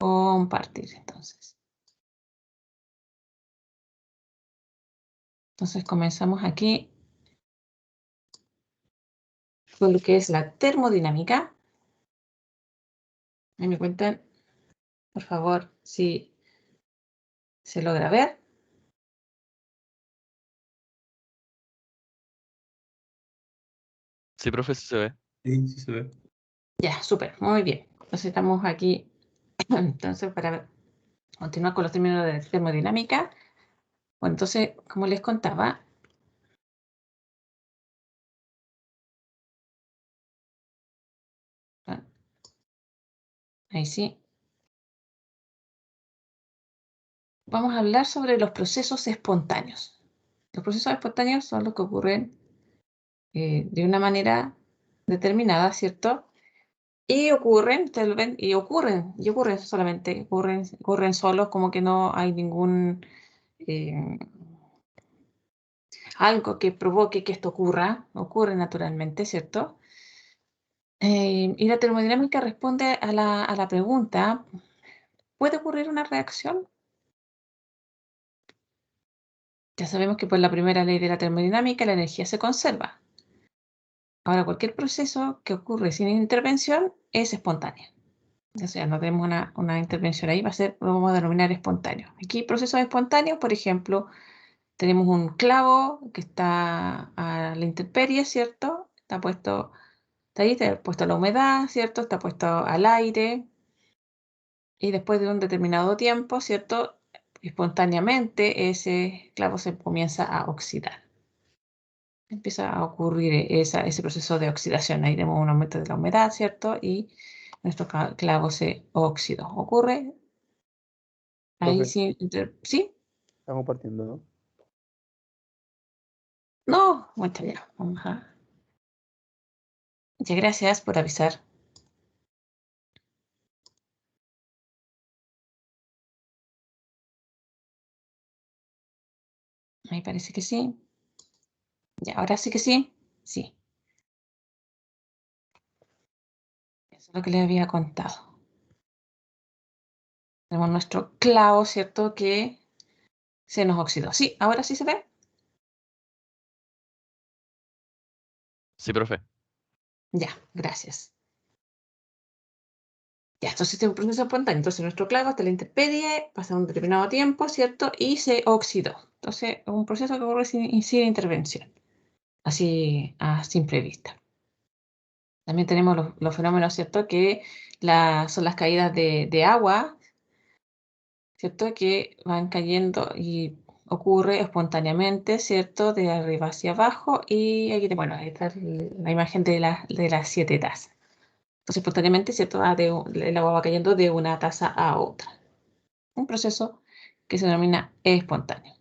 Compartir, entonces. Entonces comenzamos aquí con lo que es la termodinámica. Ahí me cuentan, por favor, si se logra ver. Sí, profe, sí se ve. Sí, sí se ve. Ya, súper, muy bien. Entonces estamos aquí, entonces para continuar con los términos de termodinámica. Bueno, entonces, como les contaba, ahí sí, vamos a hablar sobre los procesos espontáneos. Los procesos espontáneos son los que ocurren de una manera determinada, ¿cierto? Y ocurren, ustedes lo ven, y ocurren solamente, ocurren solos, como que no hay ningún eh, algo que provoque que esto ocurre naturalmente, ¿cierto? Y la termodinámica responde a la pregunta, ¿puede ocurrir una reacción? Ya sabemos que por la primera ley de la termodinámica la energía se conserva. Ahora, cualquier proceso que ocurre sin intervención es espontáneo. O sea, no tenemos una intervención ahí, lo vamos a denominar espontáneo. Aquí, procesos espontáneos, por ejemplo, tenemos un clavo que está a la intemperie, ¿cierto? Está ahí, está puesto a la humedad, ¿cierto? Está puesto al aire. Y después de un determinado tiempo, ¿cierto? Espontáneamente ese clavo se comienza a oxidar. Empieza a ocurrir ese proceso de oxidación. Ahí tenemos un aumento de la humedad, ¿cierto? Y nuestro clavo se oxidó. ¿Ocurre? Ahí Profe, sí. ¿Sí? estamos partiendo, ¿no? No, muchas ya. Ajá. Muchas gracias por avisar. Ahí parece que sí. Ya, ahora sí que sí. Sí. Eso es lo que les había contado. Tenemos nuestro clavo, ¿cierto? Que se nos oxidó. Sí, ahora sí se ve. Sí, profe. Ya, gracias. Ya, entonces este es un proceso espontáneo. Entonces nuestro clavo hasta la intemperie, pasa un determinado tiempo, ¿cierto? Y se oxidó. Entonces es un proceso que ocurre sin intervención, así a simple vista. También tenemos los fenómenos, ¿cierto? Que son las caídas de agua, ¿cierto? Que van cayendo y ocurre espontáneamente, ¿cierto? De arriba hacia abajo. Y aquí, bueno, ahí está la imagen de las 7 tazas. Entonces, espontáneamente, ¿cierto? El agua va cayendo de una taza a otra. Un proceso que se denomina espontáneo.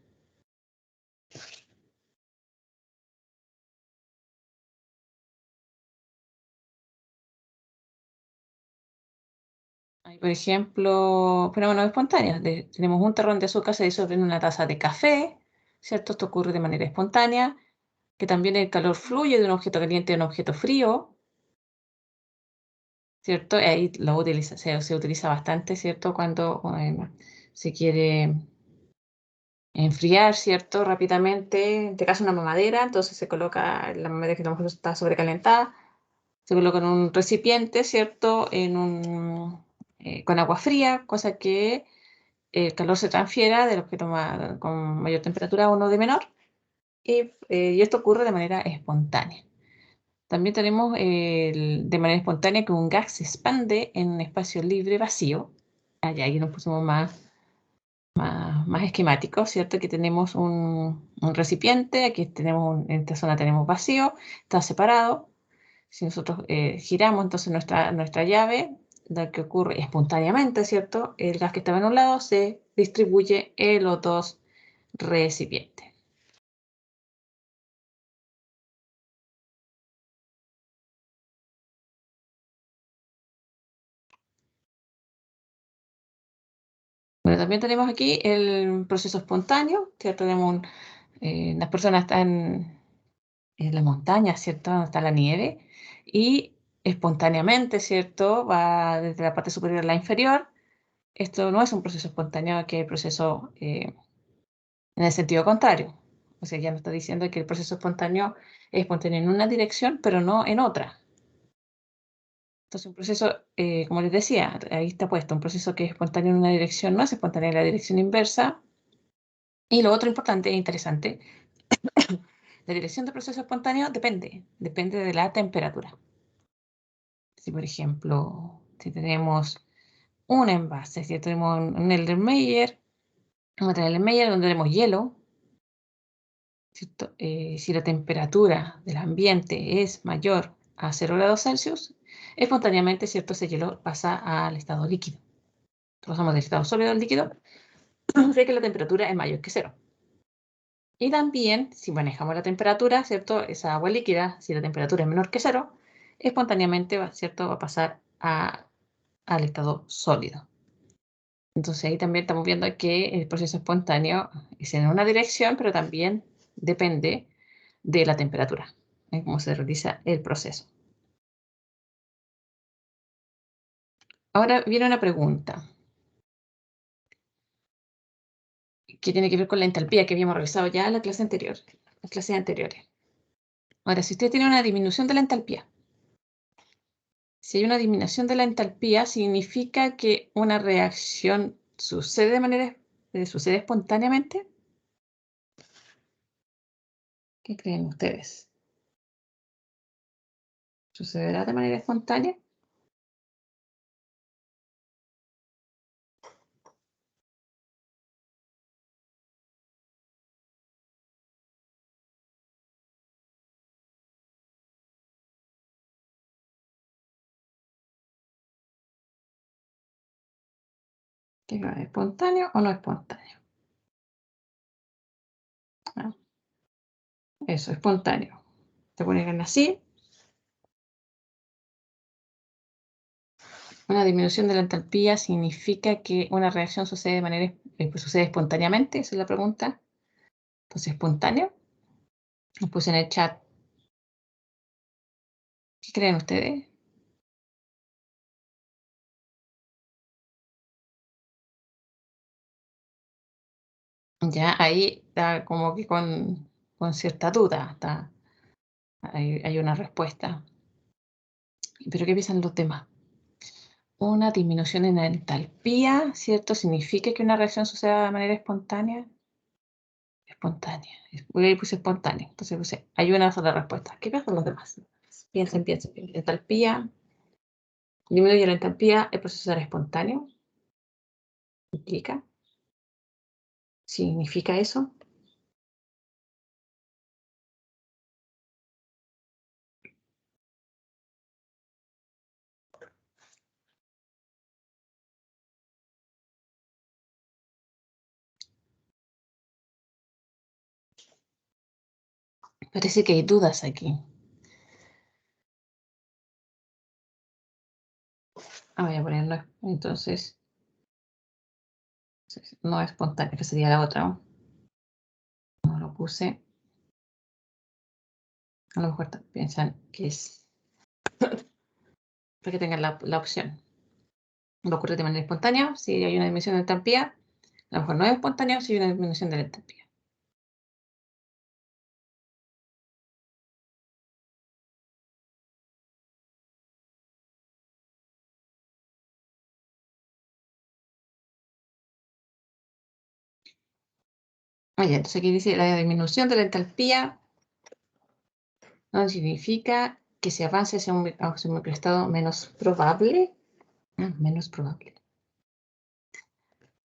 Hay, por ejemplo, fenómenos espontáneos. Tenemos un terrón de azúcar se disuelve en una taza de café, ¿cierto? Esto ocurre de manera espontánea. Que también el calor fluye de un objeto caliente a un objeto frío, ¿cierto? Ahí se utiliza bastante, ¿cierto? Cuando se quiere enfriar, ¿cierto? Rápidamente, en este caso una mamadera, entonces se coloca la mamadera que a lo mejor está sobrecalentada, se coloca en un recipiente, ¿cierto? Con agua fría, cosa que el calor se transfiera del objeto con mayor temperatura a uno de menor, y esto ocurre de manera espontánea. También tenemos de manera espontánea que un gas se expande en un espacio libre vacío. Allá aquí nos pusimos más esquemáticos, ¿cierto? Aquí tenemos un recipiente, aquí en esta zona tenemos vacío, está separado. Si nosotros giramos entonces nuestra llave, lo que ocurre espontáneamente, ¿cierto? El gas que estaba en un lado se distribuye en los dos recipientes. Bueno, también tenemos aquí el proceso espontáneo, ¿cierto? Las personas están en la montaña, ¿cierto? Donde está la nieve, y espontáneamente, ¿cierto? Va desde la parte superior a la inferior, esto no es un proceso espontáneo, que el proceso en el sentido contrario. O sea, ya nos está diciendo que el proceso espontáneo es espontáneo en una dirección, pero no en otra. Entonces, un proceso, como les decía, ahí está puesto, un proceso que es espontáneo en una dirección no es espontáneo en la dirección inversa. Y lo otro importante e interesante, la dirección del proceso espontáneo depende de la temperatura. Si, por ejemplo, si tenemos un envase, si tenemos un Erlenmeyer, vamos a tener el Erlenmeyer donde tenemos hielo, ¿cierto? Si la temperatura del ambiente es mayor a 0 grados Celsius, espontáneamente, ¿cierto? Ese hielo pasa al estado líquido. Pasamos del estado sólido al líquido, o sea que la temperatura es mayor que 0. Y también, si manejamos la temperatura, ¿cierto? Esa agua líquida, si la temperatura es menor que 0, espontáneamente, ¿cierto? Va a pasar al estado sólido. Entonces ahí también estamos viendo que el proceso espontáneo es en una dirección, pero también depende de la temperatura, cómo se realiza el proceso. Ahora viene una pregunta que tiene que ver con la entalpía que habíamos revisado ya en la clase anterior, las clases anteriores. Ahora, si usted tiene una disminución de la entalpía, si hay una disminución de la entalpía, significa que una reacción sucede sucede espontáneamente. ¿Qué creen ustedes? ¿Sucederá de manera espontánea? ¿Que es espontáneo o no espontáneo? Ah, eso, espontáneo. Te ponen así. Una disminución de la entalpía significa que una reacción sucede de manera sucede espontáneamente, esa es la pregunta. Entonces, espontáneo. Lo puse en el chat. ¿Qué creen ustedes? Ya ahí está como que con cierta duda. Hay una respuesta. ¿Pero qué piensan los demás? Una disminución en la entalpía, ¿cierto? ¿Significa que una reacción suceda de manera espontánea? Espontánea. Ahí puse espontánea. Entonces puse, hay una sola respuesta. ¿Qué piensan los demás? Piensen. Entalpía. Disminuye la entalpía, el proceso será espontáneo. ¿Implica? ¿Significa eso? Parece que hay dudas aquí. Voy a ponerlo. Entonces, no es espontáneo, que sería la otra, ¿no? No lo puse. A lo mejor piensan que es para que tengan la opción. Va a ocurrir de manera espontánea si hay una disminución de entalpía. A lo mejor no es espontáneo si hay una disminución de la entalpía. Oye, entonces aquí dice la disminución de la entalpía no significa que se avance hacia un microestado menos probable. Menos probable.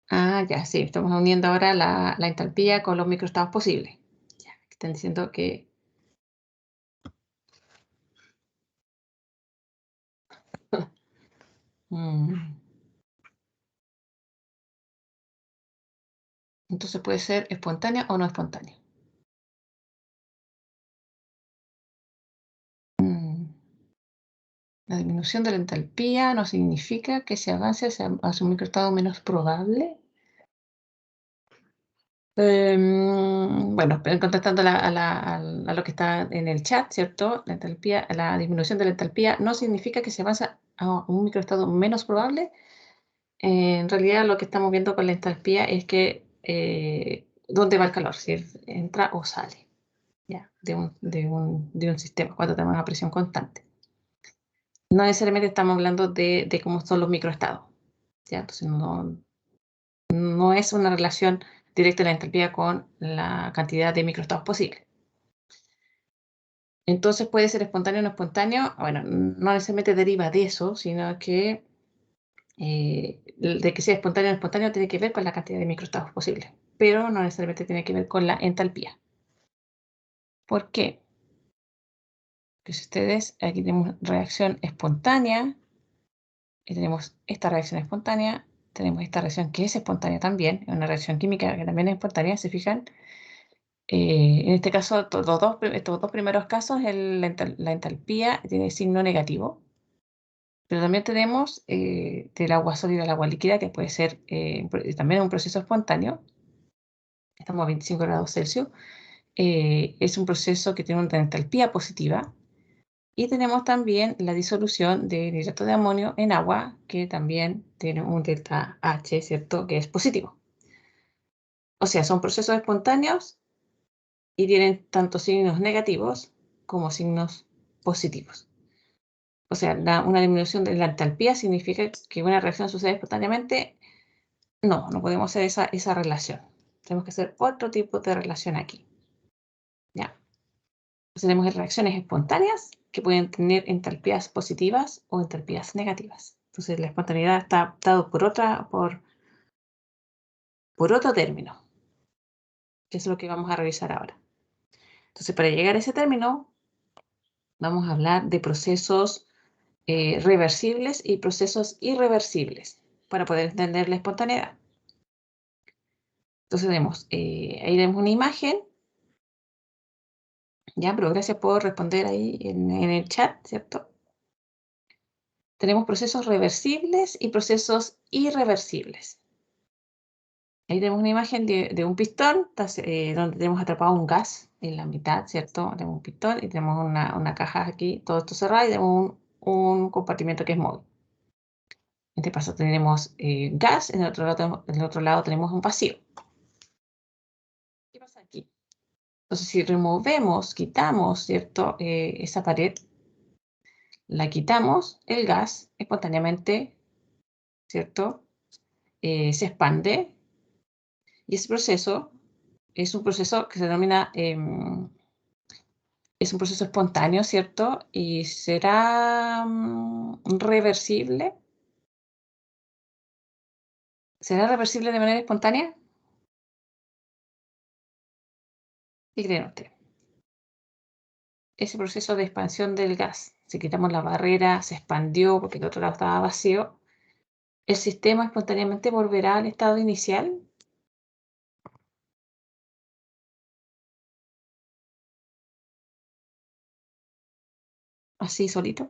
Ya, sí, estamos uniendo ahora la entalpía con los microestados posibles. Ya, están diciendo que... Entonces puede ser espontánea o no espontánea. La disminución de la entalpía no significa que se avance hacia un microestado menos probable. Bueno, contestando a lo que está en el chat, ¿cierto? La disminución de la entalpía no significa que se avanza a un microestado menos probable. En realidad lo que estamos viendo con la entalpía es que dónde va el calor, si entra o sale, ¿ya? de un sistema cuando tenemos una presión constante. No necesariamente estamos hablando de cómo son los microestados, ¿ya? Entonces no es una relación directa de la entalpía con la cantidad de microestados posibles. Entonces puede ser espontáneo o no espontáneo. Bueno, no necesariamente deriva de eso, sino que de que sea espontáneo o no espontáneo tiene que ver con la cantidad de microestados posibles, pero no necesariamente tiene que ver con la entalpía. ¿Por qué? Porque si ustedes, aquí tenemos reacción espontánea, y tenemos esta reacción espontánea, tenemos esta reacción que es espontánea también, una reacción química que también es espontánea, ¿se fijan? En este caso, estos dos primeros casos, la entalpía tiene signo negativo, pero también tenemos del agua sólida al agua líquida, que puede ser también un proceso espontáneo. Estamos a 25 grados Celsius. Es un proceso que tiene una entalpía positiva. Y tenemos también la disolución de nitrato de amonio en agua, que también tiene un delta H, ¿cierto?, que es positivo. O sea, son procesos espontáneos y tienen tanto signos negativos como signos positivos. O sea, una disminución de la entalpía significa que una reacción sucede espontáneamente. No podemos hacer esa relación. Tenemos que hacer otro tipo de relación aquí. ¿Ya? Entonces, tenemos reacciones espontáneas que pueden tener entalpías positivas o entalpías negativas. Entonces, la espontaneidad está dado por otro término, que es lo que vamos a revisar ahora. Entonces, para llegar a ese término, vamos a hablar de procesos reversibles y procesos irreversibles para poder entender la espontaneidad. Entonces, ahí tenemos una imagen. Ya, pero gracias por responder ahí en el chat, ¿cierto? Tenemos procesos reversibles y procesos irreversibles. Ahí tenemos una imagen de un pistón donde tenemos atrapado un gas en la mitad, ¿cierto? Tenemos un pistón y tenemos una caja aquí, todo esto cerrado, y tenemos un compartimento que es móvil. En este caso tenemos gas, en el otro lado tenemos un vacío. ¿Qué pasa aquí? Entonces, si removemos, quitamos, ¿cierto? Esa pared, la quitamos, el gas espontáneamente, ¿cierto? Se expande y ese proceso es un proceso que se denomina, es un proceso espontáneo, ¿cierto? Y será reversible. ¿Será reversible de manera espontánea? ¿Qué creen ustedes? Ese proceso de expansión del gas, si quitamos la barrera, se expandió porque el otro lado estaba vacío, ¿el sistema espontáneamente volverá al estado inicial? ¿Así solito?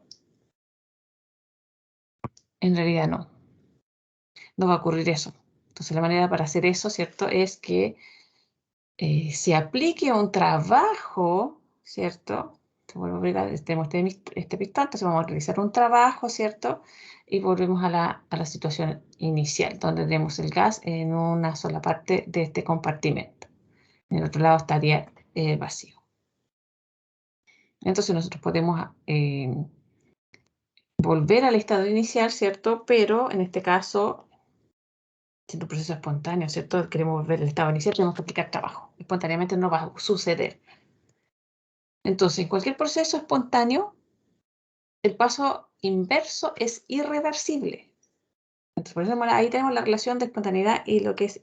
En realidad no. No va a ocurrir eso. Entonces la manera para hacer eso, ¿cierto?, es que se aplique un trabajo, ¿cierto? Tenemos este pistón, entonces vamos a realizar un trabajo, ¿cierto? Y volvemos a la situación inicial, donde tenemos el gas en una sola parte de este compartimento. En el otro lado estaría vacío. Entonces nosotros podemos volver al estado inicial, ¿cierto? Pero en este caso, siendo un proceso espontáneo, ¿cierto? Queremos volver al estado inicial, tenemos que aplicar trabajo. Espontáneamente no va a suceder. Entonces, en cualquier proceso espontáneo, el paso inverso es irreversible. Entonces, por eso ahí tenemos la relación de espontaneidad y lo que es,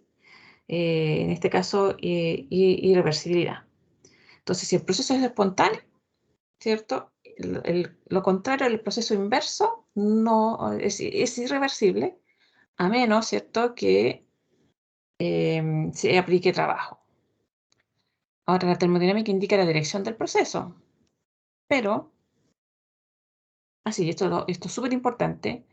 en este caso, irreversibilidad. Entonces, si el proceso es espontáneo, ¿cierto? Lo contrario del proceso inverso no es irreversible, a menos, ¿cierto?, que se aplique trabajo. Ahora, la termodinámica indica la dirección del proceso, pero, así, esto es súper importante,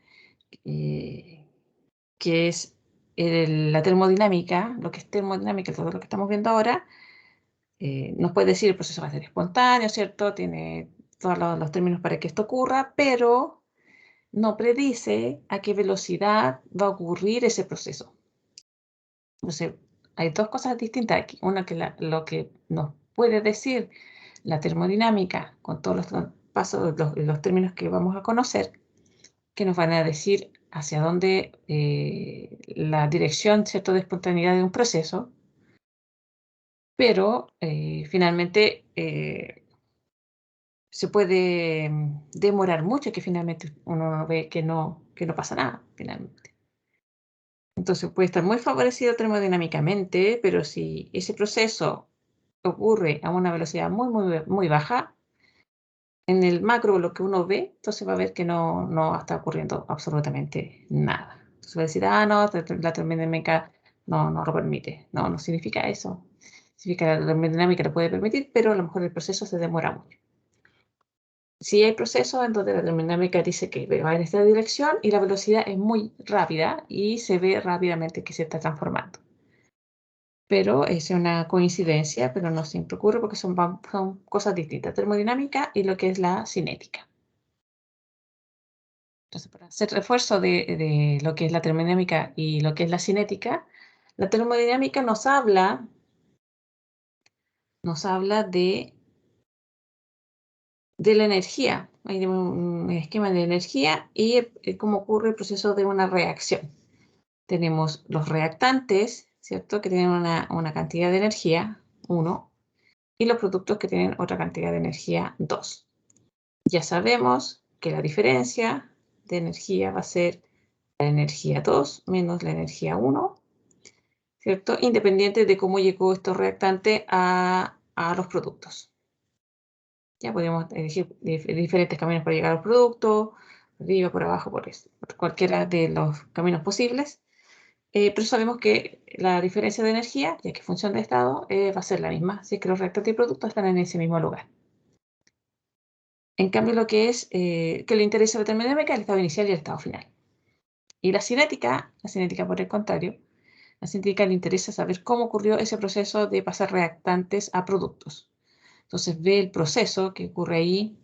que es la termodinámica, lo que es termodinámica, todo lo que estamos viendo ahora, nos puede decir el proceso va a ser espontáneo, ¿cierto? Tiene todos los términos para que esto ocurra, pero no predice a qué velocidad va a ocurrir ese proceso. Entonces, hay dos cosas distintas aquí. Una, que lo que nos puede decir la termodinámica, con todos los pasos, los términos que vamos a conocer, que nos van a decir hacia dónde la dirección, ¿cierto?, de espontaneidad de un proceso, pero finalmente se puede demorar mucho, que finalmente uno ve que no pasa nada, finalmente. Entonces puede estar muy favorecido termodinámicamente, pero si ese proceso ocurre a una velocidad muy baja, en el macro lo que uno ve, entonces va a ver que no está ocurriendo absolutamente nada. Entonces va a decir, no, la termodinámica no lo permite. No significa eso. Significa que la termodinámica lo puede permitir, pero a lo mejor el proceso se demora mucho. Sí hay procesos en donde la termodinámica dice que va en esta dirección y la velocidad es muy rápida y se ve rápidamente que se está transformando. Pero es una coincidencia, pero no siempre ocurre porque son cosas distintas, termodinámica y lo que es la cinética. Entonces, para hacer refuerzo de lo que es la termodinámica y lo que es la cinética, la termodinámica nos habla de la energía. Hay un esquema de energía y cómo ocurre el proceso de una reacción. Tenemos los reactantes, ¿cierto?, que tienen una cantidad de energía, 1, y los productos que tienen otra cantidad de energía, 2. Ya sabemos que la diferencia de energía va a ser la energía 2 menos la energía 1, ¿cierto?, independiente de cómo llegó estos reactantes a los productos. Ya podemos elegir diferentes caminos para llegar al producto, por arriba, por abajo, por cualquiera de los caminos posibles. Pero sabemos que la diferencia de energía, ya que función de estado, va a ser la misma, si es que los reactantes y productos están en ese mismo lugar. En cambio, lo que es que le interesa a la termodinámica es el estado inicial y el estado final. Y la cinética por el contrario, la cinética le interesa saber cómo ocurrió ese proceso de pasar reactantes a productos. Entonces ve el proceso que ocurre ahí,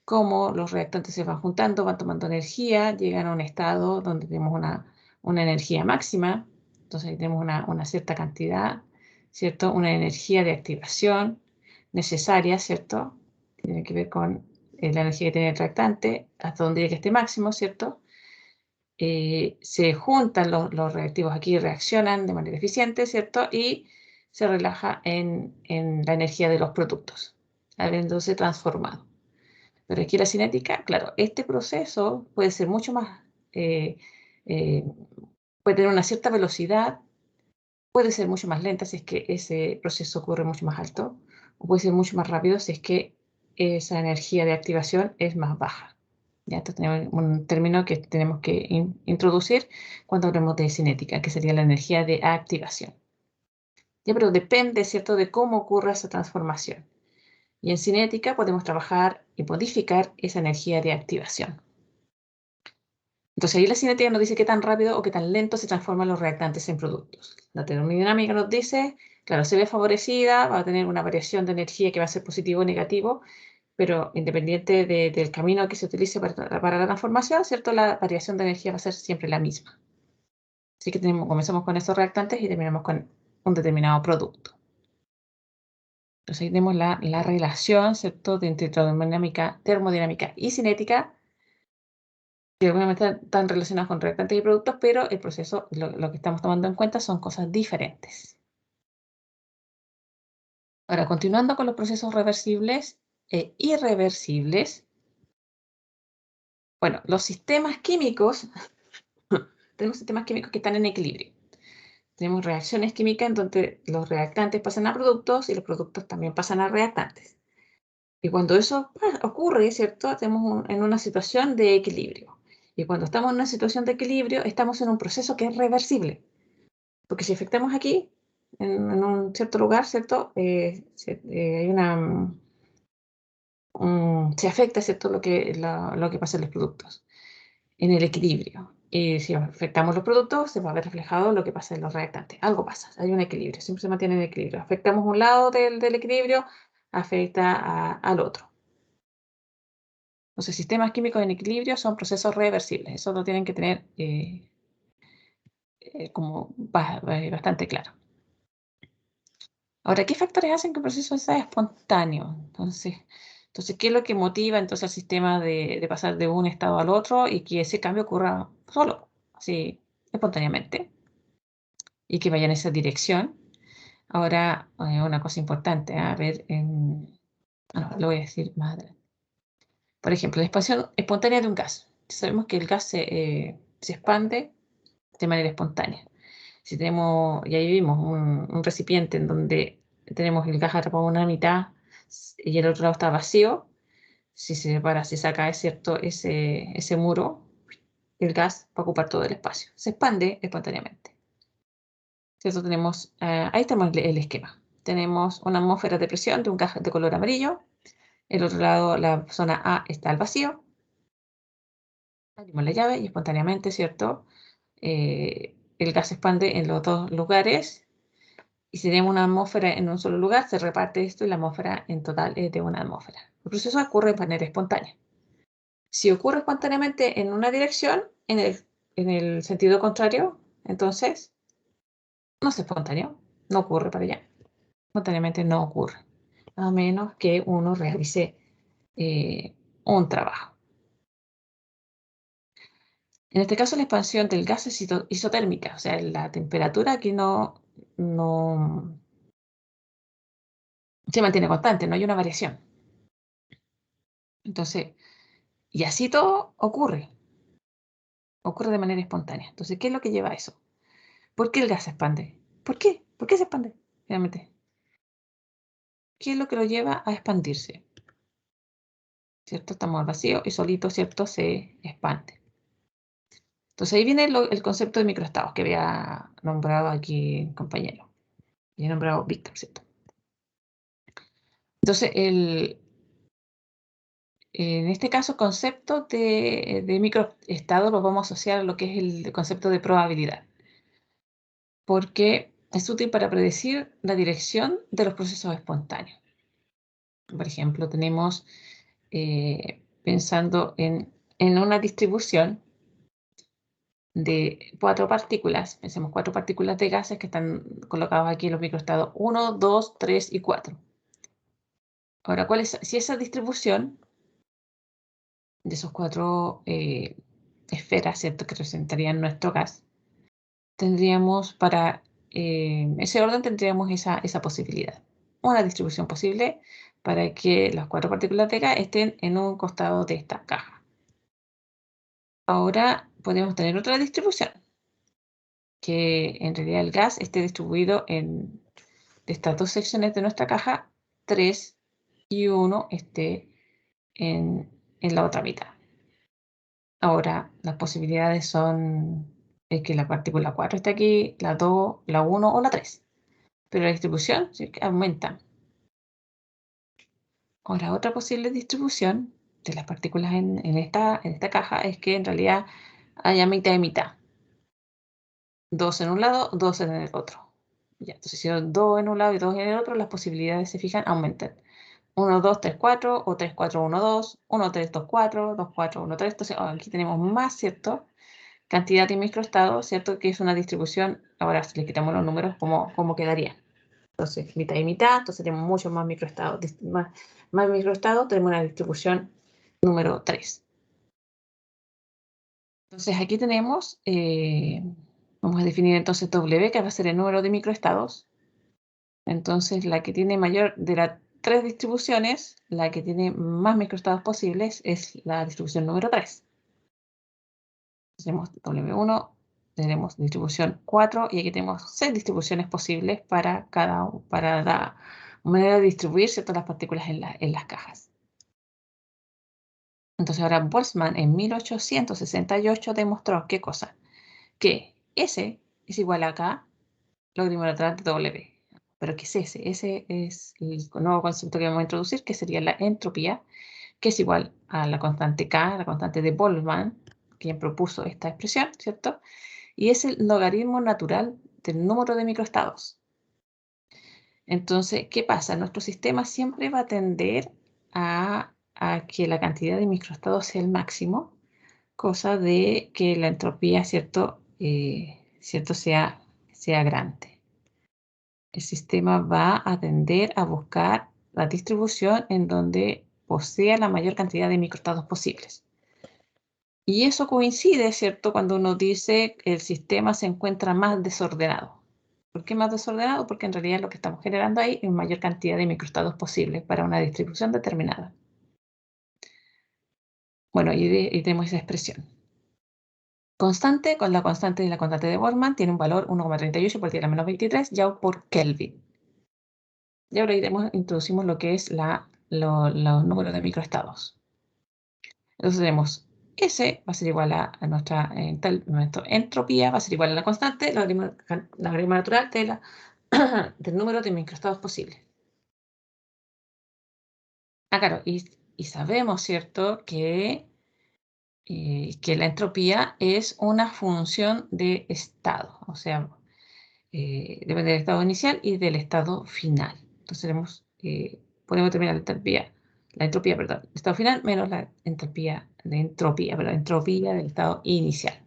cómo los reactantes se van juntando, van tomando energía, llegan a un estado donde tenemos una energía máxima. Entonces ahí tenemos una cierta cantidad, ¿cierto? Una energía de activación necesaria, ¿cierto? Tiene que ver con la energía que tiene el reactante, hasta donde llega este máximo, ¿cierto? Se juntan los reactivos aquí, reaccionan de manera eficiente, ¿cierto? Y se relaja en la energía de los productos, habiéndose transformado. Pero aquí la cinética, claro, este proceso puede ser mucho más, puede tener una cierta velocidad, puede ser mucho más lenta si es que ese proceso ocurre mucho más alto, o puede ser mucho más rápido si es que esa energía de activación es más baja. Ya, entonces tenemos un término que tenemos que introducir cuando hablamos de cinética, que sería la energía de activación. Ya, pero depende, ¿cierto?, de cómo ocurra esa transformación. Y en cinética podemos trabajar y modificar esa energía de activación. Entonces ahí la cinética nos dice qué tan rápido o qué tan lento se transforman los reactantes en productos. La termodinámica nos dice, claro, se ve favorecida, va a tener una variación de energía que va a ser positivo o negativo, pero independiente del camino que se utilice para la transformación, ¿cierto?, la variación de energía va a ser siempre la misma. Así que comenzamos con esos reactantes y terminamos con un determinado producto. Entonces ahí tenemos la relación, ¿cierto?, entre termodinámica y cinética, que obviamente están relacionadas con reactantes y productos, pero el proceso, lo que estamos tomando en cuenta son cosas diferentes. Ahora, continuando con los procesos reversibles e irreversibles, bueno, los sistemas químicos, tenemos sistemas químicos que están en equilibrio. Tenemos reacciones químicas en donde los reactantes pasan a productos y los productos también pasan a reactantes. Y cuando eso ocurre, ¿cierto?, estamos en una situación de equilibrio. Y cuando estamos en una situación de equilibrio, estamos en un proceso que es reversible. Porque si afectamos aquí, en un cierto lugar, ¿cierto?, hay se afecta, ¿cierto?, lo que pasa en los productos, en el equilibrio. Y si afectamos los productos, se va a ver reflejado lo que pasa en los reactantes. Algo pasa, hay un equilibrio, siempre se mantiene en equilibrio. Afectamos un lado del equilibrio, afecta al otro. Entonces, sistemas químicos en equilibrio son procesos reversibles. Eso lo tienen que tener como bastante claro. Ahora, ¿qué factores hacen que un proceso sea espontáneo? Entonces, ¿qué es lo que motiva entonces al sistema de pasar de un estado al otro y que ese cambio ocurra solo, así, espontáneamente, y que vaya en esa dirección? Ahora, una cosa importante, a ver, lo voy a decir más adelante. Por ejemplo, la expansión espontánea de un gas. Sabemos que el gas se expande de manera espontánea. Si tenemos, y ahí vimos un recipiente en donde tenemos el gas atrapado en una mitad y el otro lado está vacío, si se separa, se saca, es cierto, ese muro, el gas va a ocupar todo el espacio. Se expande espontáneamente. ¿Cierto? Tenemos, ahí tenemos el esquema. Tenemos una atmósfera de presión de un gas de color amarillo. El otro lado, la zona A, está al vacío. Abrimos la llave y espontáneamente, ¿cierto? El gas se expande en los dos lugares. Y si tenemos una atmósfera en un solo lugar, se reparte esto y la atmósfera en total es de una atmósfera. El proceso ocurre de manera espontánea. Si ocurre espontáneamente en una dirección, en el sentido contrario, entonces no es espontáneo, no ocurre para allá. Espontáneamente no ocurre, a menos que uno realice un trabajo. En este caso, la expansión del gas es isotérmica, o sea, la temperatura aquí no se mantiene constante, no hay una variación. Entonces, y así todo ocurre de manera espontánea. Entonces, ¿qué es lo que lleva a eso? ¿Por qué el gas se expande? ¿Por qué? ¿Por qué se expande? Realmente. ¿Qué es lo que lo lleva a expandirse? ¿Cierto? Estamos al vacío y solito, ¿cierto? Se expande. Entonces ahí viene el concepto de microestados que había nombrado aquí el compañero. Y he nombrado Víctor, ¿cierto? Entonces, en este caso, concepto de microestado lo vamos a asociar a lo que es el concepto de probabilidad. Porque es útil para predecir la dirección de los procesos espontáneos. Por ejemplo, tenemos, pensando en una distribución de 4 partículas, pensemos 4 partículas de gases que están colocados aquí en los microestados 1, 2, 3 y 4. Ahora, si esa distribución de esos 4 esferas, ¿cierto?, que representarían nuestro gas, tendríamos ese orden tendríamos esa posibilidad. Una distribución posible para que las 4 partículas de gas estén en un costado de esta caja. Ahora podemos tener otra distribución, que en realidad el gas esté distribuido de estas 2 secciones de nuestra caja, 3 y 1 esté en la otra mitad. Ahora, las posibilidades son que la partícula 4 esté aquí, la 2, la 1 o la 3. Pero la distribución sí que aumenta. Ahora, otra posible distribución de las partículas en esta caja es que en realidad haya mitad y mitad. 2 en un lado, 2 en el otro. Ya, entonces, si 2 en un lado y 2 en el otro, las posibilidades, se fijan, aumentan. 1, 2, 3, 4, o 3, 4, 1, 2, 1, 3, 2, 4, 2, 4, 1, 3. Entonces, aquí tenemos más, ¿cierto?, cantidad de microestados, ¿cierto?, que es una distribución. Ahora, si le quitamos los números, ¿cómo quedaría? Entonces, mitad y mitad, entonces tenemos muchos más microestados. Más microestados, tenemos una distribución número 3. Entonces, aquí tenemos, vamos a definir entonces W, que va a ser el número de microestados. Entonces, la que tiene mayor de las 3 distribuciones, la que tiene más microestados posibles, es la distribución número 3. Tenemos W1, tenemos distribución 4, y aquí tenemos 6 distribuciones posibles para la manera de distribuir, ¿cierto?, las partículas en las cajas. Entonces ahora Boltzmann en 1868 demostró, ¿qué cosa? Que S es igual a K logaritmo de W. ¿Pero qué es S? S es el nuevo concepto que vamos a introducir, que sería la entropía, que es igual a la constante K, la constante de Boltzmann, quien propuso esta expresión, ¿cierto? Y es el logaritmo natural del número de microestados. Entonces, ¿qué pasa? Nuestro sistema siempre va a tender a a que la cantidad de microestados sea el máximo, cosa de que la entropía, ¿cierto? Sea grande. El sistema va a tender a buscar la distribución en donde posea la mayor cantidad de microestados posibles. Y eso coincide, ¿cierto? Cuando uno dice que el sistema se encuentra más desordenado. ¿Por qué más desordenado? Porque en realidad lo que estamos generando ahí es mayor cantidad de microestados posibles para una distribución determinada. Bueno, y tenemos esa expresión. Constante, con la constante de Boltzmann, tiene un valor 1,38 por 10 a la menos 23 Joule por Kelvin. Y ahora introducimos lo que es los números de microestados. Entonces tenemos S va a ser igual a nuestra entropía, va a ser igual a la constante, logaritmo natural del número de microestados posibles. Claro, y sabemos, ¿cierto?, que la entropía es una función de estado, o sea, depende del estado inicial y del estado final. Entonces podemos determinar la entropía, del estado final menos la entropía del estado inicial.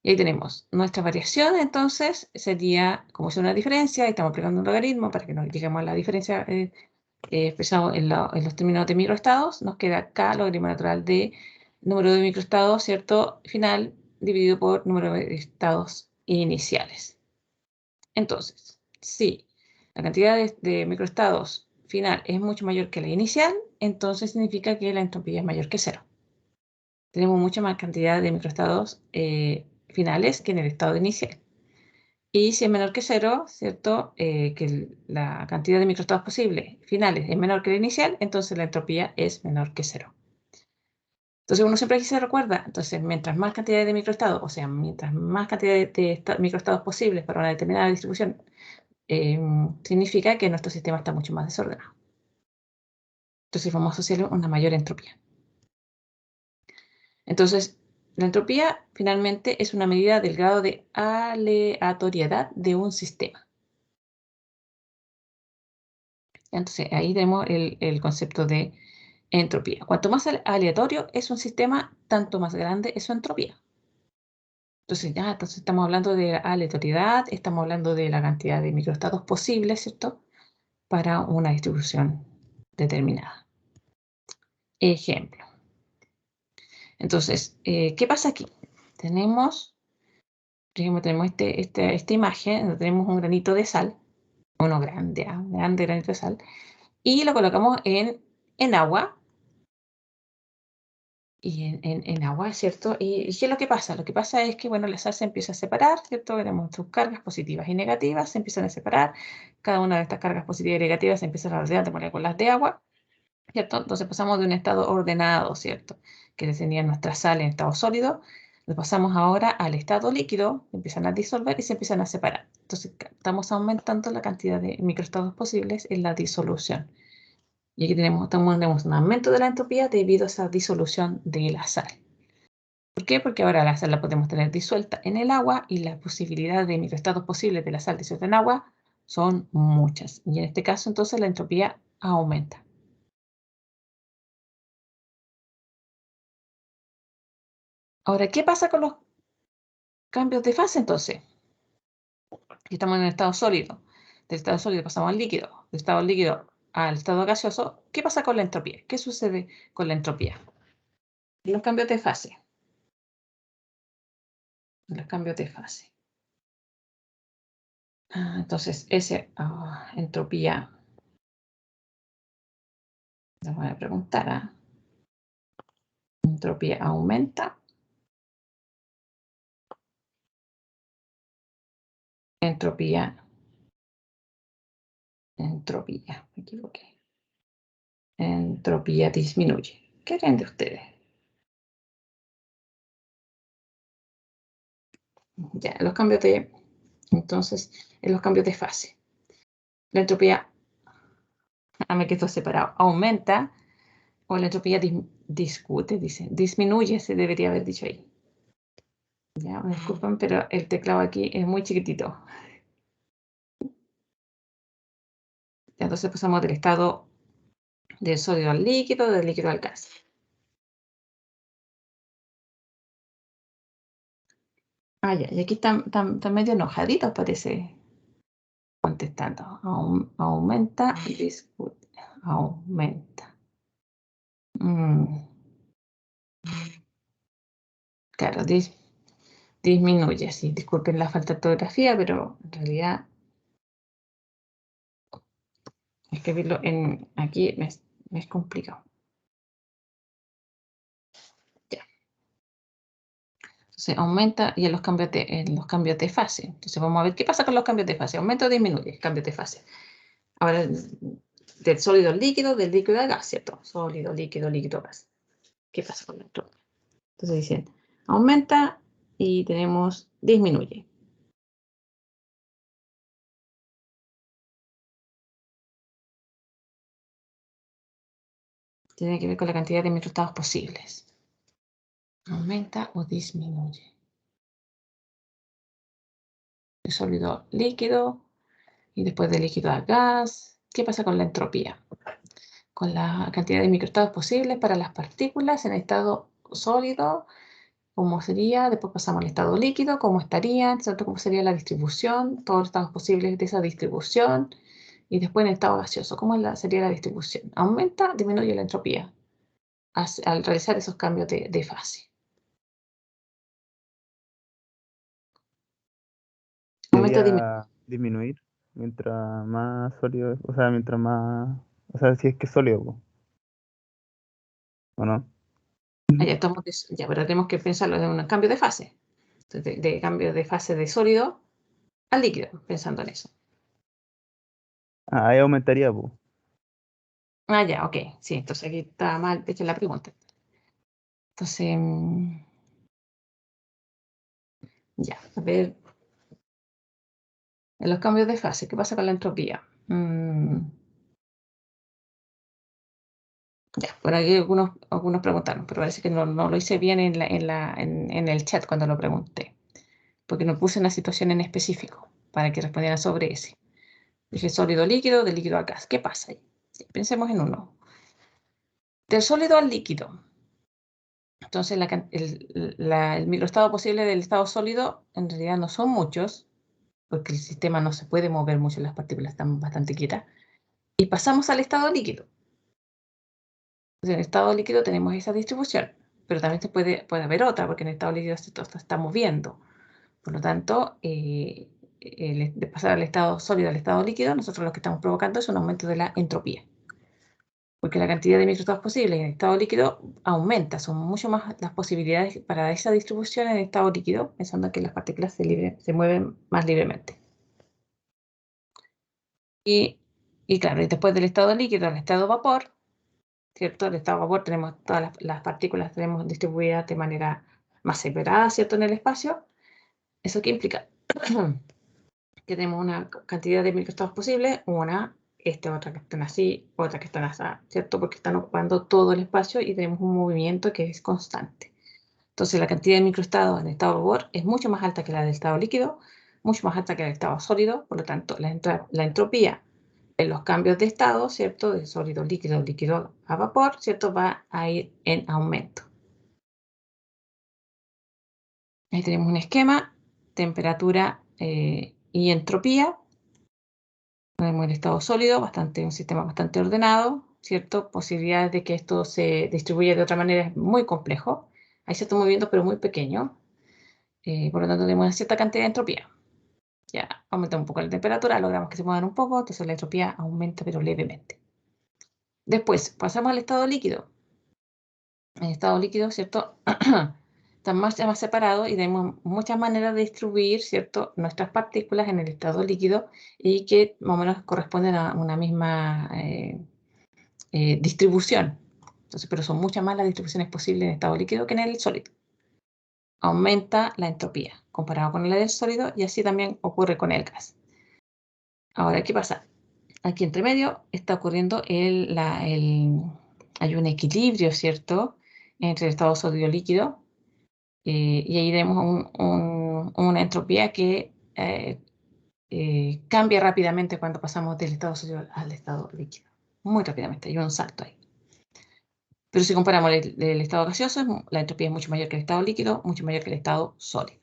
Y ahí tenemos nuestra variación, entonces sería como si una diferencia, estamos aplicando un logaritmo para que nos lleguemos a la diferencia expresado en los términos de microestados, nos queda K, logaritmo natural de número de microestados, ¿cierto? Final dividido por número de estados iniciales. Entonces, si la cantidad de microestados final es mucho mayor que la inicial, entonces significa que la entropía es mayor que cero. Tenemos mucha más cantidad de microestados finales que en el estado inicial. Y si es menor que cero, ¿cierto? Que la cantidad de microestados posibles finales es menor que la inicial, entonces la entropía es menor que cero. Entonces uno siempre aquí se recuerda, entonces mientras más cantidad de microestados, o sea, mientras más cantidad de microestados posibles para una determinada distribución, significa que nuestro sistema está mucho más desordenado. Entonces vamos a asociarle una mayor entropía. Entonces, la entropía finalmente es una medida del grado de aleatoriedad de un sistema. Entonces, ahí tenemos el concepto de entropía. Cuanto más aleatorio es un sistema, tanto más grande es su entropía. Entonces estamos hablando de aleatoriedad, estamos hablando de la cantidad de microestados posibles, ¿cierto? Para una distribución determinada. Ejemplo. Entonces, ¿qué pasa aquí? Tenemos esta imagen, donde tenemos un granito de sal, uno grande granito de sal, y lo colocamos en agua. Y en agua, ¿cierto? ¿Y qué es lo que pasa? Lo que pasa es que, bueno, la sal se empieza a separar, ¿cierto? Tenemos sus cargas positivas y negativas, se empiezan a separar. Cada una de estas cargas positivas y negativas se empiezan a rodear de moléculas de agua, ¿cierto? Entonces pasamos de un estado ordenado, ¿cierto? Que tenía nuestra sal en estado sólido, lo pasamos ahora al estado líquido, empiezan a disolver y se empiezan a separar. Entonces estamos aumentando la cantidad de microestados posibles en la disolución. Y aquí tenemos un aumento de la entropía debido a esa disolución de la sal. ¿Por qué? Porque ahora la sal la podemos tener disuelta en el agua y la posibilidad de microestados posibles de la sal disuelta en agua son muchas. Y en este caso, entonces, la entropía aumenta. Ahora, ¿qué pasa con los cambios de fase, entonces? Aquí estamos en el estado sólido. Del estado sólido pasamos al líquido. Del estado líquido al estado gaseoso. ¿Qué pasa con la entropía? ¿Qué sucede con la entropía? Los cambios de fase. Los cambios de fase. Entonces, esa entropía, les voy a preguntar, entropía aumenta, entropía, me equivoqué, entropía disminuye. ¿Qué creen de ustedes? Ya, entonces, en los cambios de fase, la entropía, me quedo separado, aumenta, o la entropía disminuye, se debería haber dicho ahí. Ya, me disculpan, pero el teclado aquí es muy chiquitito. Entonces pasamos del estado Del sólido al líquido, del líquido al gas. Ah, ya, y aquí están medio enojaditos, parece. Contestando. Aumenta, discute, aumenta. Claro, disminuye, sí. Disculpen la falta de ortografía, pero en realidad escribirlo aquí me es complicado. Ya. Entonces aumenta y en los cambios de fase. Entonces vamos a ver qué pasa con los cambios de fase. ¿Aumenta o disminuye? Cambios de fase. Ahora, del sólido al líquido, del líquido al gas, ¿cierto? Sólido, líquido, líquido, gas. ¿Qué pasa con la entropía? Entonces dicen, aumenta y tenemos disminuye. Tiene que ver con la cantidad de microestados posibles. Aumenta o disminuye. De sólido líquido y después de líquido a gas. ¿Qué pasa con la entropía? Con la cantidad de microestados posibles para las partículas en estado sólido, cómo sería, después pasamos al estado líquido, cómo estarían, ¿cierto? Cómo sería la distribución, todos los estados posibles de esa distribución, y después en estado gaseoso, cómo sería la distribución. Aumenta, disminuye la entropía al realizar esos cambios de fase. Aumenta, Debería disminuir mientras más sólido, o sea, mientras más, o sea, si es que es sólido, po. ¿O no? ya, pero tenemos que pensarlo en un cambio de fase. Entonces, de cambio de fase de sólido al líquido, pensando en eso. Ah, ahí aumentaría, po. Ah, ya, ok. Sí, entonces aquí está mal hecha la pregunta. Entonces, ya, a ver. En los cambios de fase, ¿qué pasa con la entropía? Ya, por aquí algunos preguntaron, pero parece que no lo hice bien en el chat cuando lo pregunté, porque no puse una situación en específico para que respondieran sobre ese. Dije sólido líquido, de líquido a gas. ¿Qué pasa ahí? Sí, pensemos en uno. Del sólido al líquido. Entonces, el microestado posible del estado sólido en realidad no son muchos, porque el sistema no se puede mover mucho, las partículas están bastante quietas. Y pasamos al estado líquido. Entonces, en el estado líquido tenemos esa distribución, pero también puede haber otra, porque en el estado líquido se está moviendo. Por lo tanto, de pasar al estado sólido al estado líquido, nosotros lo que estamos provocando es un aumento de la entropía. Porque la cantidad de microestados posibles en el estado líquido aumenta, son mucho más las posibilidades para esa distribución en el estado líquido, pensando que las partículas se mueven más libremente. Y claro, y después del estado líquido al estado vapor, ¿cierto? El estado vapor tenemos todas las partículas tenemos distribuidas de manera más separada, ¿cierto? En el espacio. ¿Eso qué implica? Que tenemos una cantidad de microestados posibles, otra que están así, otra que están así, ¿cierto? Porque están ocupando todo el espacio y tenemos un movimiento que es constante. Entonces, la cantidad de microestados en el estado vapor es mucho más alta que la del estado líquido, mucho más alta que la del estado sólido, por lo tanto, la entropía en los cambios de estado, ¿cierto? De sólido, líquido a vapor, ¿cierto? Va a ir en aumento. Ahí tenemos un esquema, temperatura y entropía. Tenemos el estado sólido, un sistema bastante ordenado, ¿cierto? Posibilidades de que esto se distribuya de otra manera es muy complejo. Hay cierto movimiento, pero muy pequeño. Por lo tanto, tenemos una cierta cantidad de entropía. Ya aumenta un poco la temperatura, logramos que se muevan un poco, entonces la entropía aumenta, pero levemente. Después, pasamos al estado líquido. En estado líquido, ¿cierto? Están más separados y tenemos muchas maneras de distribuir, ¿cierto? Nuestras partículas en el estado líquido y que más o menos corresponden a una misma distribución. Entonces, pero son muchas más las distribuciones posibles en estado líquido que en el sólido. Aumenta la entropía comparado con la del sólido y así también ocurre con el gas. Ahora, ¿qué pasa? Aquí entre medio está ocurriendo hay un equilibrio, ¿cierto? Entre el estado sólido y líquido. Y ahí tenemos una entropía que cambia rápidamente cuando pasamos del estado sólido al estado líquido. muy rápidamente, hay un salto ahí. Pero si comparamos el estado gaseoso, la entropía es mucho mayor que el estado líquido, mucho mayor que el estado sólido.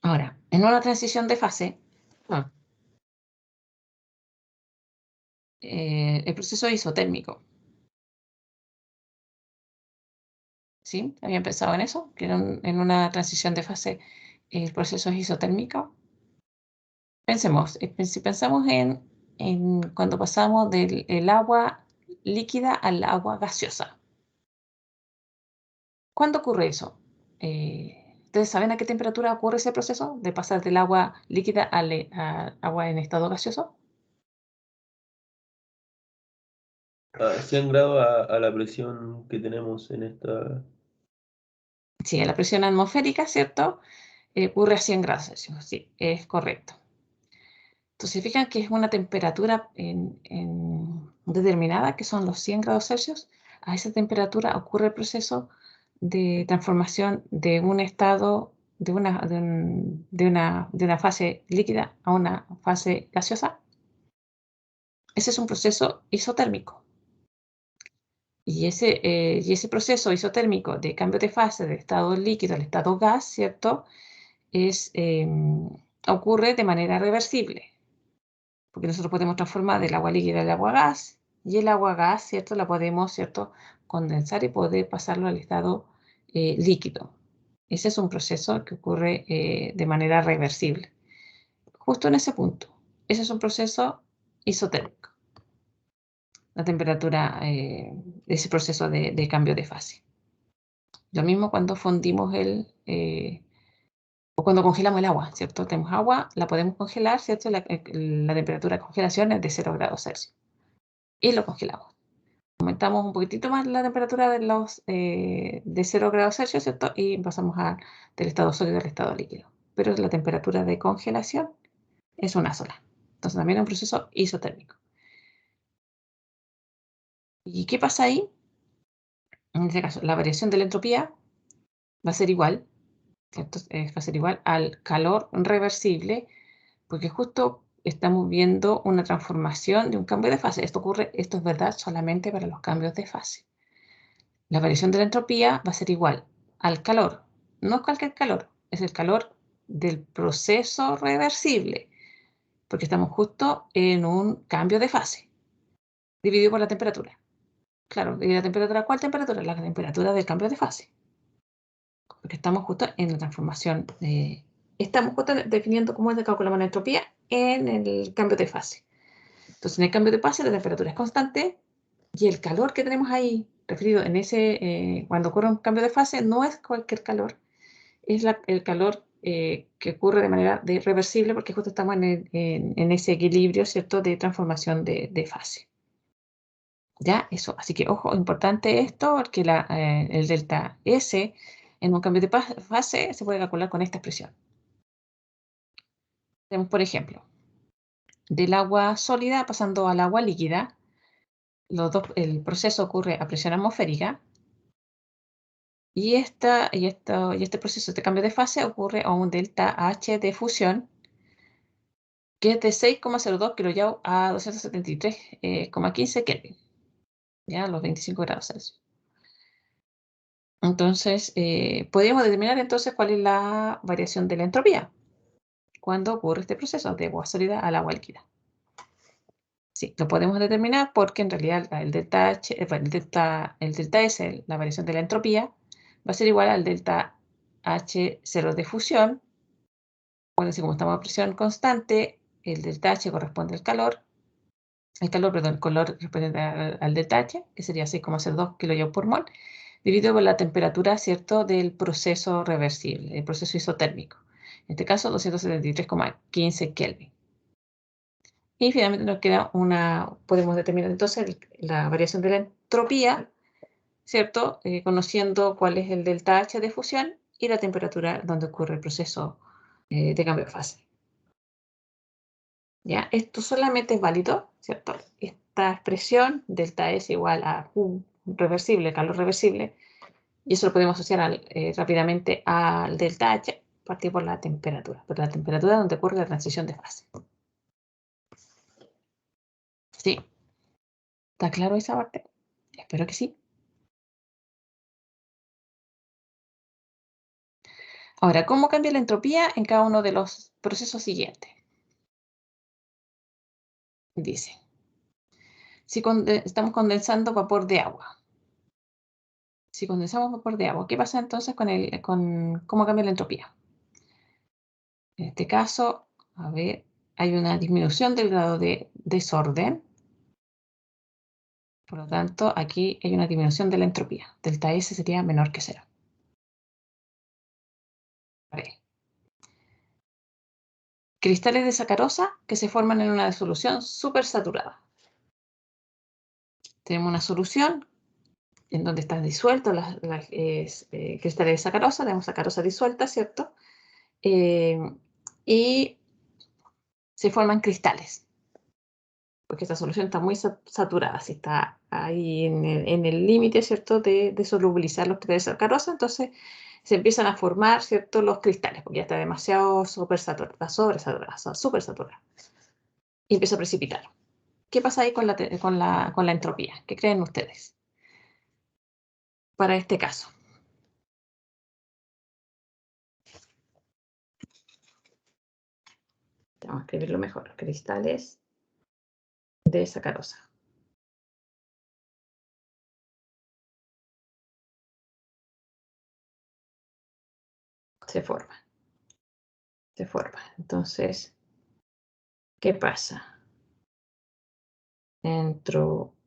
Ahora, en una transición de fase, el proceso es isotérmico. ¿Sí? ¿Habían pensado en eso? Que en una transición de fase el proceso es isotérmico. Pensemos, si pensamos en cuando pasamos del agua líquida al agua gaseosa. ¿Cuándo ocurre eso? ¿Ustedes saben a qué temperatura ocurre ese proceso de pasar del agua líquida al agua en estado gaseoso? A 100 grados a la presión que tenemos en esta... Sí, a la presión atmosférica, ¿cierto? Ocurre a 100 grados Celsius. Sí, es correcto. Entonces, fijan que es una temperatura determinada, que son los 100 grados Celsius. A esa temperatura ocurre el proceso de transformación de un estado, de una fase líquida a una fase gaseosa. Ese es un proceso isotérmico. Y ese proceso isotérmico de cambio de fase del estado líquido al estado gas, ¿cierto? Ocurre de manera reversible. Porque nosotros podemos transformar del agua líquida al agua gas, y el agua gas, ¿cierto? La podemos, ¿cierto?, condensar y poder pasarlo al estado líquido. Ese es un proceso que ocurre de manera reversible. Justo en ese punto. Ese es un proceso isotérmico. La temperatura de ese proceso de cambio de fase. Lo mismo cuando fundimos o cuando congelamos el agua, ¿cierto? Tenemos agua, la podemos congelar, ¿cierto? La temperatura de congelación es de 0 grados Celsius. Y lo congelamos. Aumentamos un poquitito más la temperatura de 0 grados Celsius, ¿cierto? Y pasamos del estado sólido al estado líquido. Pero la temperatura de congelación es una sola. Entonces también es un proceso isotérmico. ¿Y qué pasa ahí? En este caso, la variación de la entropía va a ser igual, ¿cierto? Va a ser igual al calor reversible, porque justo estamos viendo una transformación de un cambio de fase. Esto es verdad solamente para los cambios de fase. La variación de la entropía va a ser igual al calor. No es cualquier calor, es el calor del proceso reversible, porque estamos justo en un cambio de fase, dividido por la temperatura. Claro, ¿y la temperatura? ¿Cuál temperatura? La temperatura del cambio de fase, porque estamos justo en la transformación. Estamos justo definiendo cómo es de calcular la entropía en el cambio de fase. Entonces, en el cambio de fase la temperatura es constante y el calor que tenemos ahí referido cuando ocurre un cambio de fase no es cualquier calor, es el calor que ocurre de manera reversible porque justo estamos en ese equilibrio, ¿cierto?, de transformación de fase. ¿Ya? Eso. Así que, ojo, importante esto, porque el delta S en un cambio de fase se puede calcular con esta expresión. Tenemos, por ejemplo, del agua sólida pasando al agua líquida, el proceso ocurre a presión atmosférica y este proceso, este cambio de fase ocurre a un delta H de fusión que es de 6,02 kJ a 273,15 Kelvin, ya los 25 grados Celsius. Entonces, podríamos determinar entonces cuál es la variación de la entropía cuando ocurre este proceso de agua sólida al agua líquida. Sí, lo podemos determinar porque en realidad el delta H, el delta S, la variación de la entropía, va a ser igual al delta H0 de fusión. Acuérdense, como estamos a presión constante, el delta H corresponde al calor. El calor responde al delta H, que sería 6,02 kJ por mol, dividido por la temperatura, ¿cierto?, del proceso reversible, el proceso isotérmico. En este caso, 273,15 Kelvin. Y finalmente nos queda podemos determinar entonces la variación de la entropía, ¿cierto? Conociendo cuál es el delta H de fusión y la temperatura donde ocurre el proceso de cambio de fase. ¿Ya? Esto solamente es válido, ¿cierto? Esta expresión, delta S igual a Q reversible, calor reversible, y eso lo podemos asociar rápidamente al delta H, partir por la temperatura. Pero la temperatura es donde ocurre la transición de fase. ¿Sí? ¿Está claro esa parte? Espero que sí. Ahora, ¿cómo cambia la entropía en cada uno de los procesos siguientes? Dice, si estamos condensando vapor de agua. Si condensamos vapor de agua, ¿qué pasa entonces con cómo cambia la entropía? En este caso, a ver, hay una disminución del grado de desorden. Por lo tanto, aquí hay una disminución de la entropía. Delta S sería menor que 0. A ver. Cristales de sacarosa que se forman en una solución supersaturada. Tenemos una solución en donde están disueltos cristales de sacarosa, tenemos sacarosa disuelta, ¿cierto? Y se forman cristales, porque esta solución está muy saturada, si está ahí en el límite, ¿cierto?, de solubilizar los cristales de sacarosa, entonces se empiezan a formar, ¿cierto?, los cristales, porque ya está demasiado supersaturada, supersaturada, y empieza a precipitar. ¿Qué pasa ahí con la entropía? ¿Qué creen ustedes para este caso? Vamos a escribirlo mejor. Cristales de sacarosa. Se forman. Se forman. Entonces, ¿qué pasa? Entropía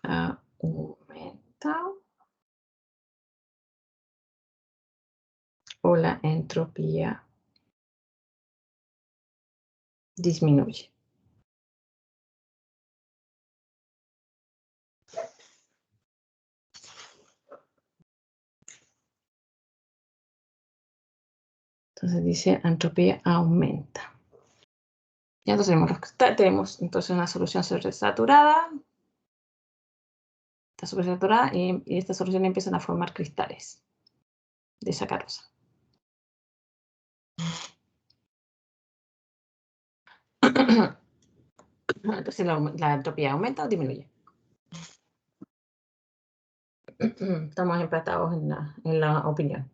aumenta o la entropía disminuye. Entonces dice entropía aumenta. Ya entonces tenemos entonces una solución sobresaturada. Está sobresaturada y esta solución empiezan a formar cristales de sacarosa. Entonces la entropía aumenta o disminuye. Estamos empatados en la opinión.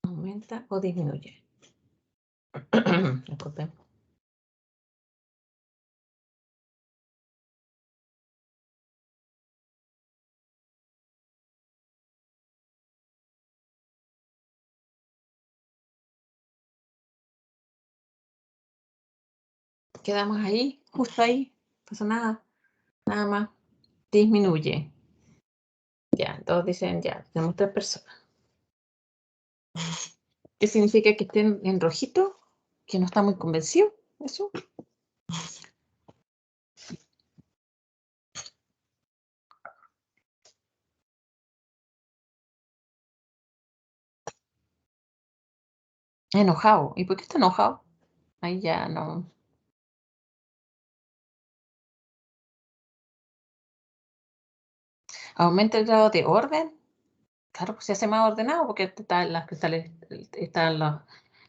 ¿Aumenta o disminuye? Disculpen. Quedamos ahí, justo ahí. No pasa nada. Nada más. Disminuye. Ya, todos dicen ya, tenemos 3 personas. ¿Qué significa que estén en rojito? ¿Que no está muy convencido? ¿Eso? Enojado. ¿Y por qué está enojado? Ahí ya no. ¿Aumenta el grado de orden? Claro, pues se hace más ordenado porque las cristales,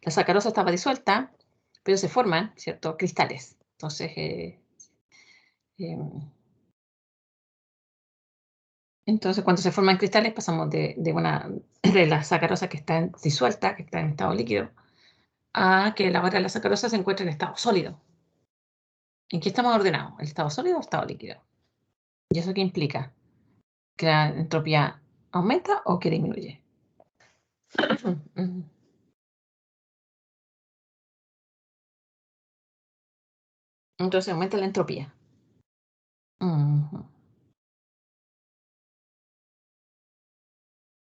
la sacarosa estaba disuelta, pero se forman, ¿cierto? Cristales. Entonces, cuando se forman cristales, pasamos de la sacarosa que está disuelta, que está en estado líquido, a que ahora la sacarosa se encuentra en estado sólido. ¿En qué estamos ordenados? ¿El estado sólido o estado líquido? ¿Y eso qué implica? ¿Que la entropía aumenta o que disminuye? Entonces aumenta la entropía.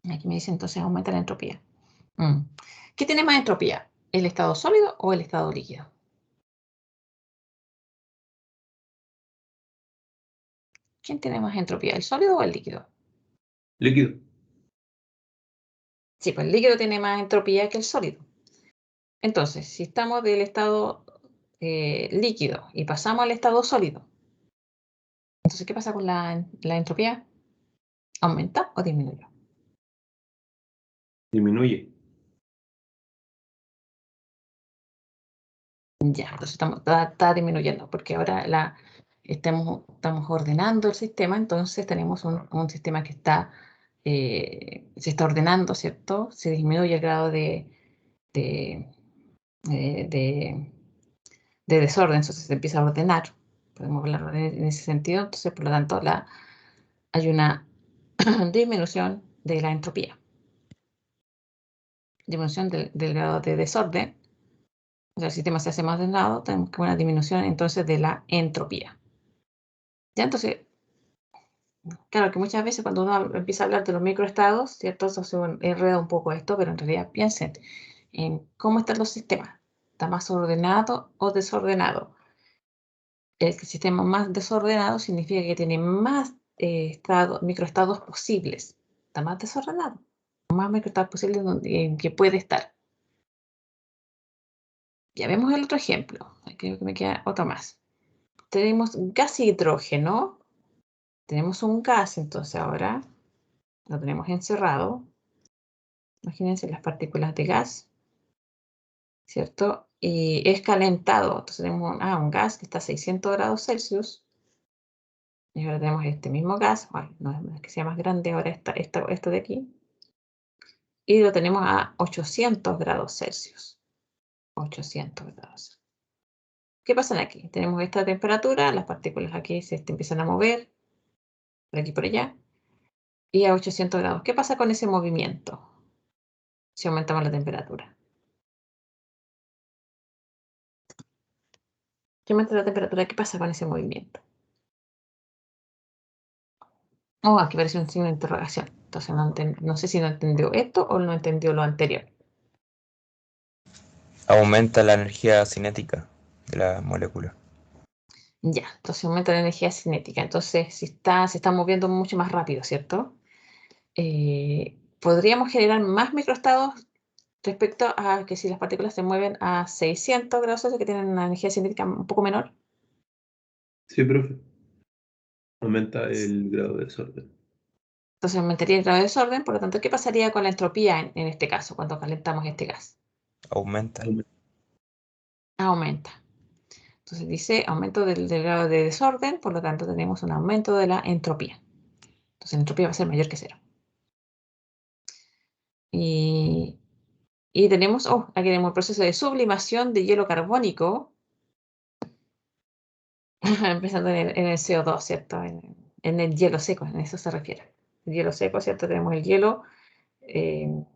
Aquí me dice entonces aumenta la entropía. ¿Qué tiene más entropía? ¿El estado sólido o el estado líquido? ¿Quién tiene más entropía, el sólido o el líquido? Líquido. Sí, pues el líquido tiene más entropía que el sólido. Entonces, si estamos del estado líquido y pasamos al estado sólido, entonces, ¿qué pasa con la entropía? ¿Aumenta o disminuye? Disminuye. Ya, entonces está disminuyendo, porque ahora estamos ordenando el sistema, entonces tenemos un sistema que se está ordenando, ¿cierto? Se disminuye el grado de, de desorden, entonces se empieza a ordenar. Podemos hablar en ese sentido, entonces por lo tanto hay una disminución de la entropía, disminución del grado de desorden. O sea, el sistema se hace más ordenado, tenemos que una disminución entonces de la entropía. Ya, entonces, claro que muchas veces cuando uno empieza a hablar de los microestados, ¿cierto? Eso se enreda un poco esto, pero en realidad piensen en cómo están los sistemas. ¿Está más ordenado o desordenado? El sistema más desordenado significa que tiene más microestados posibles. Está más desordenado. Más microestados posibles en que puede estar. Ya vemos el otro ejemplo. Creo que me queda otro más. Tenemos gas y hidrógeno. Tenemos un gas, entonces ahora lo tenemos encerrado. Imagínense las partículas de gas, ¿cierto? Y es calentado. Entonces tenemos un gas que está a 600 grados Celsius. Y ahora tenemos este mismo gas. Bueno, no es que sea más grande ahora esto de aquí. Y lo tenemos a 800 grados Celsius. 800 grados. ¿Qué pasa aquí? Tenemos esta temperatura, las partículas aquí se empiezan a mover, por aquí por allá, y a 800 grados. ¿Qué pasa con ese movimiento si aumentamos la temperatura? Si aumenta la temperatura, ¿qué pasa con ese movimiento? Oh, aquí aparece un signo de interrogación. Entonces no sé si no entendió esto o no entendió lo anterior. Aumenta la energía cinética de la molécula. Ya, entonces aumenta la energía cinética. Entonces, se está moviendo mucho más rápido, ¿cierto? Podríamos generar más microestados respecto a que si las partículas se mueven a 600 grados Celsius, que tienen una energía cinética un poco menor. Sí, profe. Aumenta el grado de desorden. Entonces aumentaría el grado de desorden. Por lo tanto, ¿qué pasaría con la entropía en este caso, cuando calentamos este gas? Aumenta. Aumenta. Entonces dice aumento del grado de desorden, por lo tanto tenemos un aumento de la entropía. Entonces la entropía va a ser mayor que cero. Y tenemos, aquí tenemos el proceso de sublimación de hielo carbónico, empezando en el CO2, ¿cierto? En el hielo seco, en eso se refiere. El hielo seco, ¿cierto? Tenemos el hielo en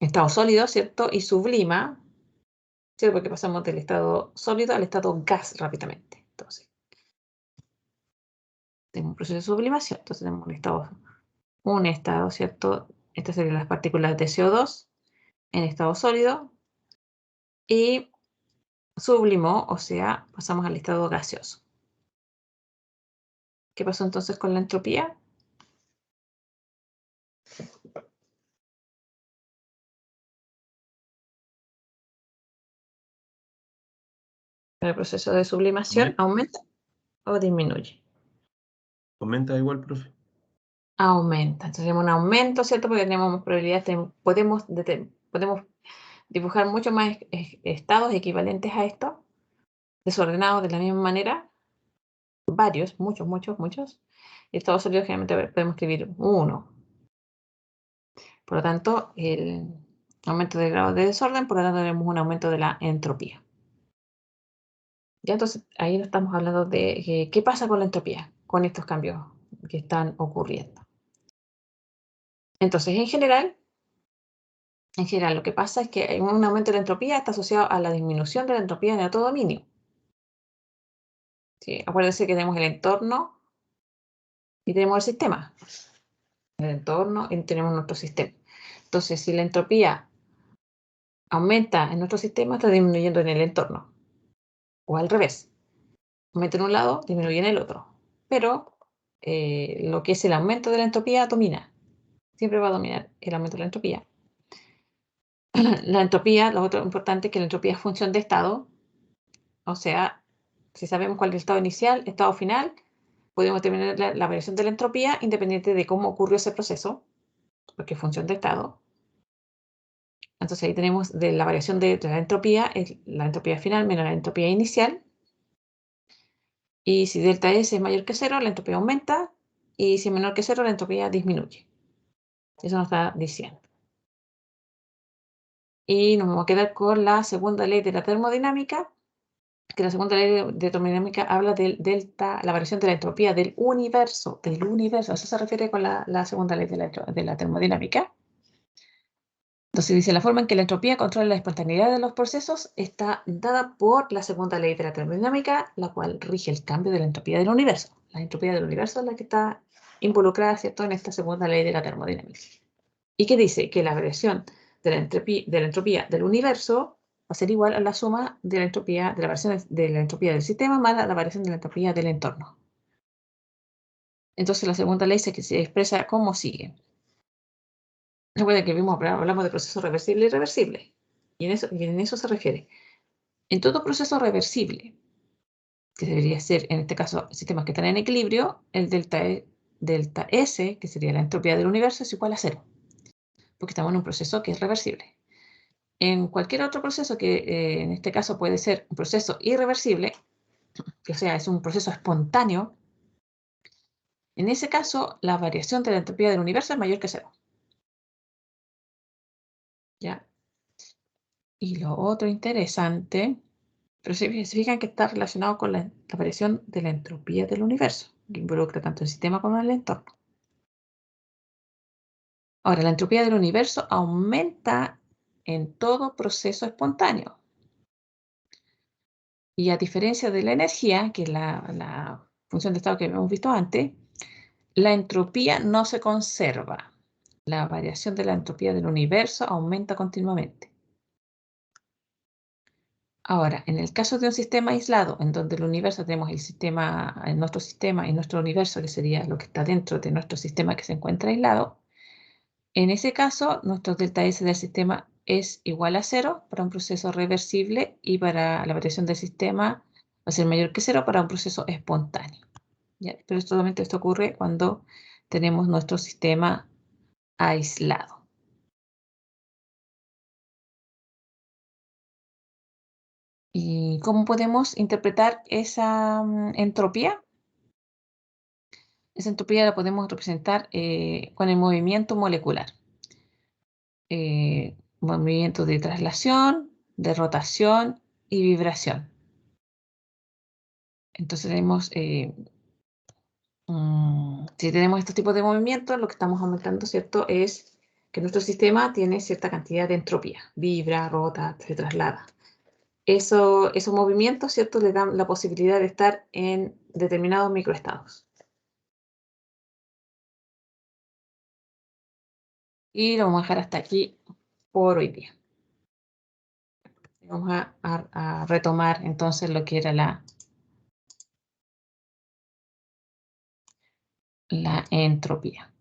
estado sólido, ¿cierto? Y sublima, ¿cierto? Porque pasamos del estado sólido al estado gas rápidamente. Entonces, tenemos un proceso de sublimación. Entonces, tenemos un estado, ¿cierto? Estas serían las partículas de CO2 en estado sólido y sublimó, o sea, pasamos al estado gaseoso. ¿Qué pasó entonces con la entropía? El proceso de sublimación aumenta o disminuye. Aumenta igual, profe. Aumenta. Entonces tenemos un aumento, ¿cierto? Porque tenemos más probabilidades, podemos dibujar muchos más estados equivalentes a esto, desordenados de la misma manera, varios, muchos. Estados sólidos generalmente podemos escribir uno. Por lo tanto, el aumento del grado de desorden, por lo tanto tenemos un aumento de la entropía. Ya entonces ahí no estamos hablando de qué pasa con la entropía, con estos cambios que están ocurriendo. Entonces, en general, lo que pasa es que un aumento de la entropía está asociado a la disminución de la entropía en otro dominio. ¿Sí? Acuérdense que tenemos el entorno y tenemos el sistema. El entorno y tenemos nuestro sistema. Entonces, si la entropía aumenta en nuestro sistema, está disminuyendo en el entorno. O al revés. Aumenta en un lado, disminuye en el otro. Pero lo que es el aumento de la entropía domina. Siempre va a dominar el aumento de la entropía. La entropía, lo otro importante es que la entropía es función de estado. O sea, si sabemos cuál es el estado inicial, estado final, podemos determinar la variación de la entropía independiente de cómo ocurrió ese proceso, porque es función de estado. Entonces ahí tenemos de la variación de la entropía, es la entropía final menos la entropía inicial. Y si delta S es mayor que 0, la entropía aumenta. Y si es menor que 0, la entropía disminuye. Eso nos está diciendo. Y nos vamos a quedar con la segunda ley de la termodinámica, que la segunda ley de termodinámica habla del delta, la variación de la entropía del universo. A eso se refiere con la segunda ley de la termodinámica. Entonces dice, la forma en que la entropía controla la espontaneidad de los procesos está dada por la segunda ley de la termodinámica, la cual rige el cambio de la entropía del universo. La entropía del universo es la que está involucrada, ¿cierto?, en esta segunda ley de la termodinámica. ¿Y qué dice? Que la variación de la entropía del universo va a ser igual a la suma de la entropía, de la variación de la entropía del sistema más la variación de la entropía del entorno. Entonces la segunda ley se expresa como sigue. Recuerden que hablamos de procesos reversibles y irreversibles. Y en eso se refiere. En todo proceso reversible, que debería ser, en este caso, sistemas que están en equilibrio, el delta S, que sería la entropía del universo, es igual a 0. Porque estamos en un proceso que es reversible. En cualquier otro proceso que en este caso puede ser un proceso irreversible, que o sea, es un proceso espontáneo, en ese caso la variación de la entropía del universo es mayor que 0. ¿Ya? Y lo otro interesante, pero se fijan que está relacionado con la variación de la entropía del universo, que involucra tanto el sistema como el entorno. Ahora, la entropía del universo aumenta en todo proceso espontáneo. Y a diferencia de la energía, que es la función de estado que hemos visto antes, la entropía no se conserva. La variación de la entropía del universo aumenta continuamente. Ahora, en el caso de un sistema aislado, en donde el universo tenemos el sistema, nuestro sistema y nuestro universo, que sería lo que está dentro de nuestro sistema que se encuentra aislado, en ese caso, nuestro delta S del sistema es igual a 0 para un proceso reversible y para la variación del sistema va a ser mayor que 0 para un proceso espontáneo. ¿Ya? Pero solamente esto ocurre cuando tenemos nuestro sistema aislado. ¿Y cómo podemos interpretar esa entropía? Esa entropía la podemos representar con el movimiento molecular. Movimiento de traslación, de rotación y vibración. Entonces tenemos, si tenemos estos tipos de movimientos, lo que estamos aumentando, ¿cierto?, es que nuestro sistema tiene cierta cantidad de entropía. Vibra, rota, se traslada. Esos movimientos, ¿cierto?, le dan la posibilidad de estar en determinados microestados. Y lo vamos a dejar hasta aquí por hoy día. Vamos a retomar entonces lo que era la entropía.